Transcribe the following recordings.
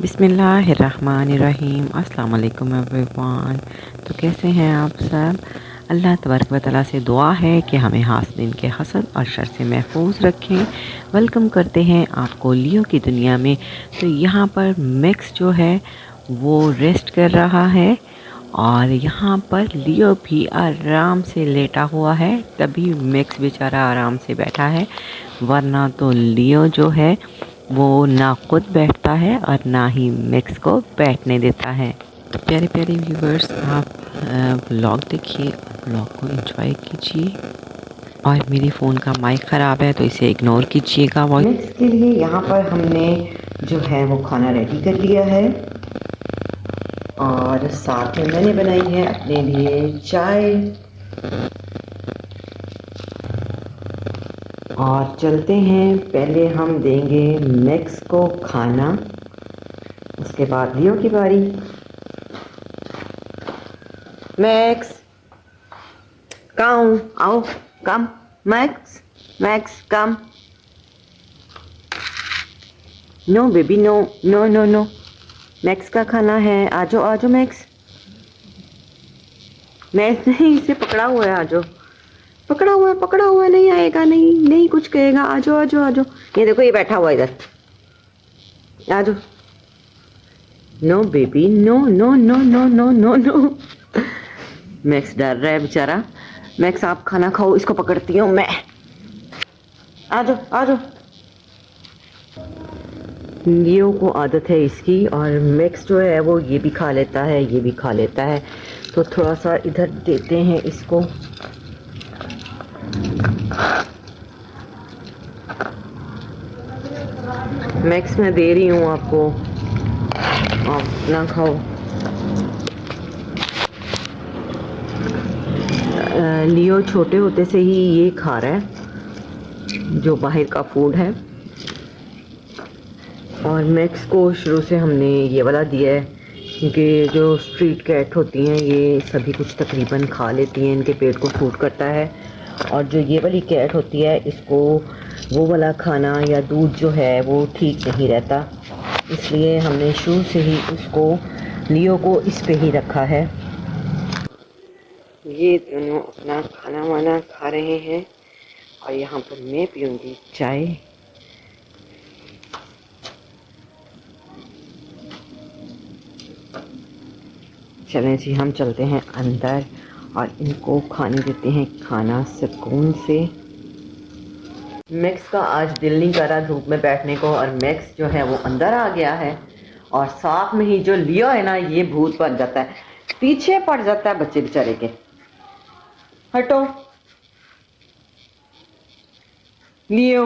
बिस्मिल्लाहिर्रहमानिर्रहीम। अस्सलाम वालेकुम एवरीवन। तो कैसे हैं आप सब? अल्लाह तबारक व तआला से दुआ है कि हमें हासदीन के हसद और शर से महफूज रखें। वेलकम करते हैं आपको लियो की दुनिया में। तो यहाँ पर मैक्स जो है वो रेस्ट कर रहा है और यहाँ पर लियो भी आराम से लेटा हुआ है, तभी मैक्स बेचारा आराम से बैठा है, वरना तो लियो जो है वो ना खुद बैठता है और ना ही मैक्स को बैठने देता है। तो प्यारे प्यारे व्यूवर्स, आप व्लॉग देखिए और व्लॉग को एंजॉय कीजिए। और मेरी फ़ोन का माइक ख़राब है तो इसे इग्नोर कीजिएगा। मैक्स के लिए यहाँ पर हमने जो है वो खाना रेडी कर लिया है और साथ में मैंने बनाई है अपने लिए चाय। और चलते हैं, पहले हम देंगे मैक्स को खाना, उसके बाद लियो की बारी। मैक्स कम आओ, come Max, Max come. No baby, no no no no, Max का खाना है, आजो आजो मैक्स। मैक्स नहीं, इसे पकड़ा हुआ है, आजो, पकड़ा हुआ है, नहीं आएगा, नहीं नहीं कुछ कहेगा, आजो आजो आजो। ये देखो, ये बैठा हुआ इधर, आजो। No baby, no no no no no no no. Max डर रहा है बेचारा। मैक्स आप खाना खाओ, इसको पकड़ती हूँ मैं, आजो आजो। लियो को आदत है इसकी, और मैक्स जो है वो ये भी खा लेता है, ये भी खा लेता है। तो थोड़ा सा इधर देते हैं इसको। मैक्स मैं दे रही हूँ आपको, आप ना खाओ। लियो छोटे होते से ही ये खा रहा है जो बाहर का फूड है, और मैक्स को शुरू से हमने ये वाला दिया है, क्योंकि जो स्ट्रीट कैट होती हैं ये सभी कुछ तकरीबन खा लेती हैं, इनके पेट को सूट करता है। और जो ये वाली कैट होती है, इसको वो वाला खाना या दूध जो है वो ठीक नहीं रहता, इसलिए हमने शुरू से ही उसको, लियो को इस पे ही रखा है। ये दोनों अपना खाना वाना खा रहे हैं और यहाँ पर मैं पीऊँगी चाय। चलें जी, हम चलते हैं अंदर और इनको खाने देते हैं खाना सुकून से। मैक्स का आज दिल नहीं कर रहा धूप में बैठने को, और मैक्स जो है वो अंदर आ गया है, और साथ में ही जो लियो है ना, ये भूत बन जाता है, पीछे पड़ जाता है बच्चे बेचारे के। हटो लियो,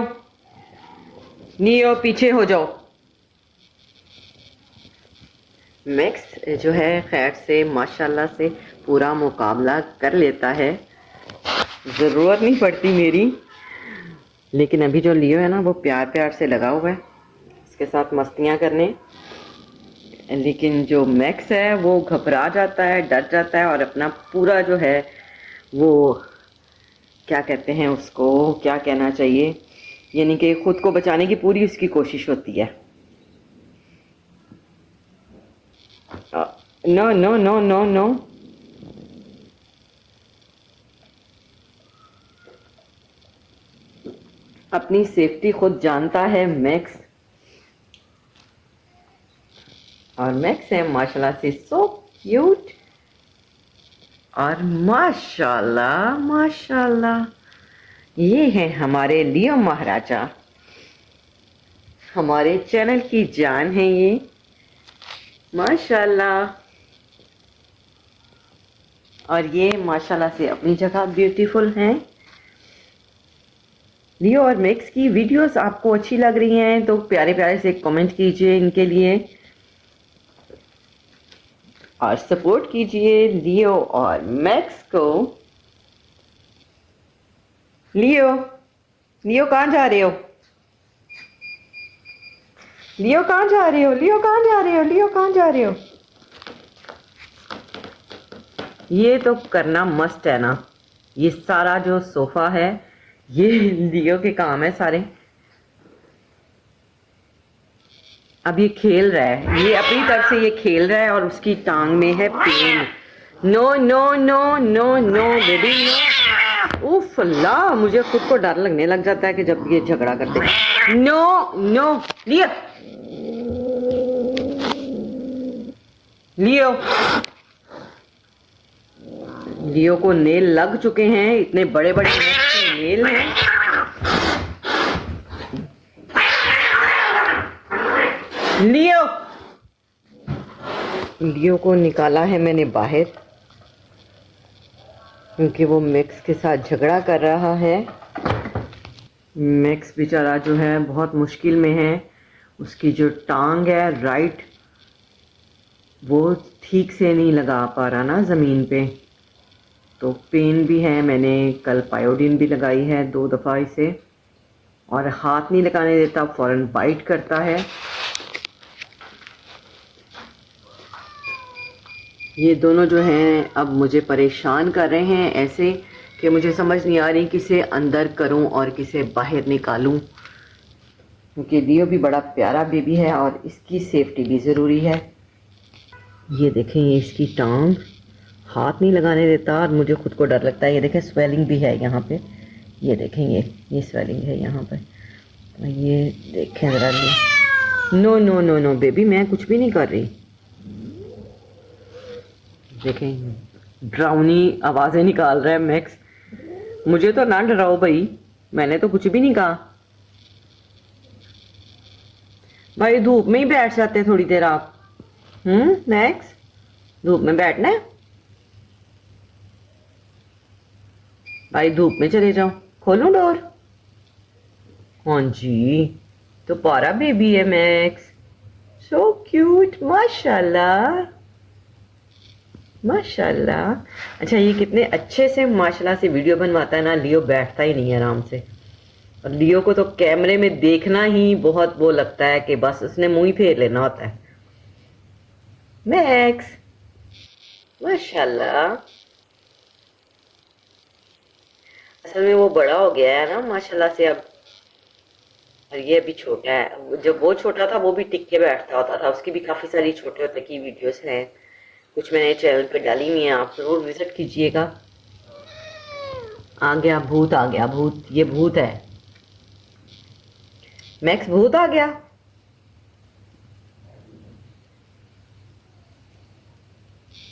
लियो पीछे हो जाओ। मैक्स जो है खैर से माशाल्लाह से पूरा मुकाबला कर लेता है, ज़रूरत नहीं पड़ती मेरी, लेकिन अभी जो लियो है ना वो प्यार प्यार से लगा हुआ है इसके साथ मस्तियाँ करने। लेकिन जो मैक्स है वो घबरा जाता है, डर जाता है, और अपना पूरा जो है वो क्या कहते हैं उसको, क्या कहना चाहिए, यानी कि खुद को बचाने की पूरी उसकी कोशिश होती है। No no no no no, अपनी सेफ्टी खुद जानता है मैक्स, और मैक्स है माशाल्लाह से सो क्यूट, और माशाल्लाह माशाल्लाह ये है हमारे लियो महाराजा, हमारे चैनल की जान है ये, माशाल्लाह। और ये माशाल्लाह से अपनी जगह ब्यूटीफुल हैं। लियो और मैक्स की वीडियोस आपको अच्छी लग रही हैं तो प्यारे प्यारे से कमेंट कीजिए इनके लिए, और सपोर्ट कीजिए लियो और मैक्स को। लियो, लियो कहाँ जा रहे हो? लियो कहाँ जा रहे हो? लियो कहाँ जा रहे हो? लियो कहाँ जा रहे हो? ये तो करना मस्ट है ना, ये सारा जो सोफा है ये लियो के काम है सारे। अब ये खेल रहा है, ये अपनी तरफ से ये खेल रहा है और उसकी टांग में है pain. No no no no no baby no. उफ अल्लाह, मुझे खुद को डर लगने लग जाता है कि जब ये झगड़ा करते हैं। नो नो लियो लियो। लियो को नेल लग चुके हैं, इतने बड़े बड़े नेल हैं। लियो, लियो को निकाला है मैंने बाहर क्योंकि वो मैक्स के साथ झगड़ा कर रहा है। मैक्स बेचारा जो है बहुत मुश्किल में है। उसकी जो टांग है राइट, वो ठीक से नहीं लगा पा रहा ना ज़मीन पे, तो पेन भी है। मैंने कल पायोडीन भी लगाई है 2 दफ़ा इसे, और हाथ नहीं लगाने देता, फ़ौरन बाइट करता है। ये दोनों जो हैं अब मुझे परेशान कर रहे हैं ऐसे कि मुझे समझ नहीं आ रही किसे अंदर करूं और किसे बाहर निकालूं, क्योंकि लियो भी बड़ा प्यारा बेबी है और इसकी सेफ्टी भी ज़रूरी है। ये देखें, ये इसकी टांग हाथ नहीं लगाने देता और मुझे खुद को डर लगता है। ये देखें स्वेलिंग भी है यहाँ पे, ये देखें ये स्वेलिंग है यहाँ पे। ये देखें ज़रा। No no no no baby, मैं कुछ भी नहीं कर रही। देखें ड्राउनी आवाज़ें निकाल रहा है मैक्स। मुझे तो ना डराओ भाई, मैंने तो कुछ भी नहीं कहा। भाई धूप में ही बैठ जाते हैं थोड़ी देर आप। मैक्स, धूप में बैठना है भाई, धूप में चले जाओ। खोलूं डोर? हाँ जी, तो प्यारा बेबी है मैक्स, सो क्यूट, माशाल्लाह माशाल्लाह। अच्छा, ये कितने अच्छे से माशाल्लाह से वीडियो बनवाता है ना। लियो बैठता ही नहीं है आराम से, और लियो को तो कैमरे में देखना ही बहुत वो लगता है कि बस उसने मुंह ही फेर लेना होता है। मैक्स माशाल्लाह, असल में वो बड़ा हो गया है ना माशाल्लाह से अब, और ये अभी छोटा है। जब वो छोटा था वो भी टिक के बैठता होता था। उसकी भी काफ़ी सारी छोटे होते की वीडियोस हैं, कुछ मैंने चैनल पे डाली हुई हैं, आप ज़रूर विजिट कीजिएगा। आ गया भूत, आ गया भूत, ये भूत है मैक्स, भूत आ गया।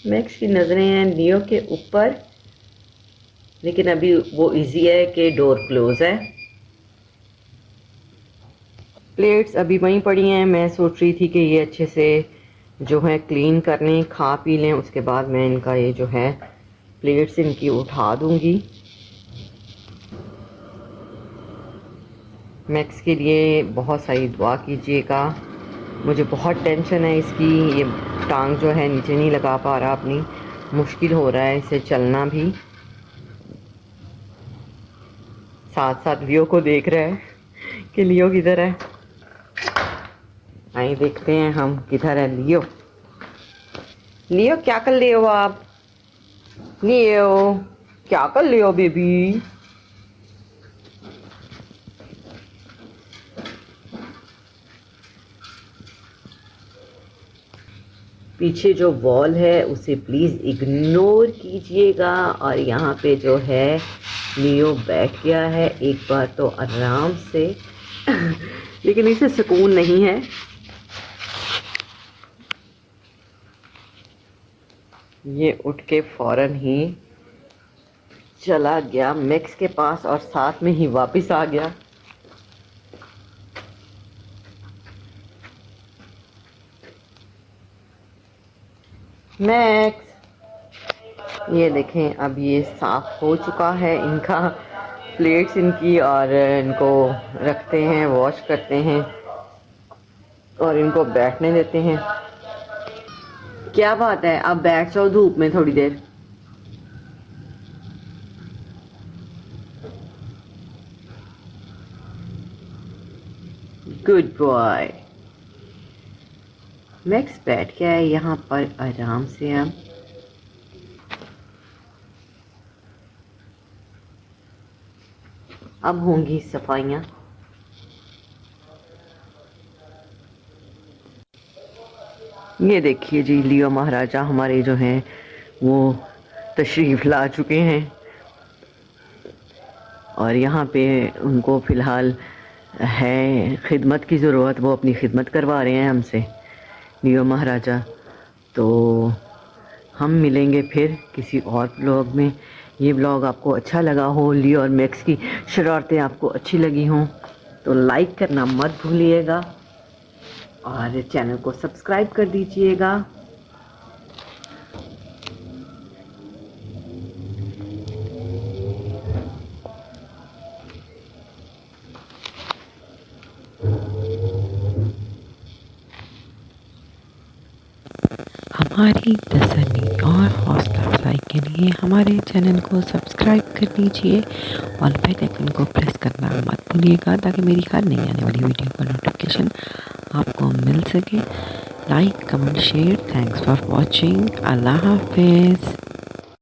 मैक्स की नज़रें हैं लियो के ऊपर, लेकिन अभी वो इजी है कि डोर क्लोज है। प्लेट्स अभी वहीं पड़ी हैं। मैं सोच रही थी कि ये अच्छे से जो है क्लीन कर लें, खा पी लें, उसके बाद मैं इनका ये जो है प्लेट्स इनकी उठा दूंगी। मैक्स के लिए बहुत सारी दुआ कीजिएगा। मुझे बहुत टेंशन है इसकी, ये टांग जो है नीचे नहीं लगा पा रहा अपनी, मुश्किल हो रहा है इसे चलना भी। साथ साथ लियो को देख रहा है कि लियो किधर है। आइए देखते हैं हम किधर है लियो। लियो क्या कर ले हो आप? लियो क्या कर ले हो बेबी? पीछे जो वॉल है उसे प्लीज़ इग्नोर कीजिएगा। और यहाँ पे जो है लियो बैठ गया है एक बार तो आराम से लेकिन इसे सुकून नहीं है। ये उठ के फौरन ही चला गया मैक्स के पास और साथ में ही वापस आ गया। मैक्स, ये देखें अब ये साफ हो चुका है इनका प्लेट्स इनकी, और इनको रखते हैं, वॉश करते हैं और इनको बैठने देते हैं। क्या बात है, अब बैठ जाओ धूप में थोड़ी देर। Good boy. मैक्स बैठ गया है यहाँ पर आराम से। अब होंगी सफाइयाँ। ये देखिए जी, लियो महाराजा हमारे जो हैं वो तशरीफ़ ला चुके हैं और यहाँ पे उनको फ़िलहाल है खिदमत की ज़रूरत, वो अपनी खिदमत करवा रहे हैं हमसे लियो महाराजा। तो हम मिलेंगे फिर किसी और ब्लॉग में। ये ब्लॉग आपको अच्छा लगा हो, लियो और मैक्स की शरारतें आपको अच्छी लगी हों तो लाइक करना मत भूलिएगा और चैनल को सब्सक्राइब कर दीजिएगा। हमारी तसल्ली और हौसला अफजाई के लिए हमारे चैनल को सब्सक्राइब कर लीजिए और बेल आइकन को प्रेस करना मत भूलिएगा ताकि मेरी हर नई आने वाली वीडियो का नोटिफिकेशन आपको मिल सके। Like, comment, share. Thanks for watching. अल्लाह हाफिज़।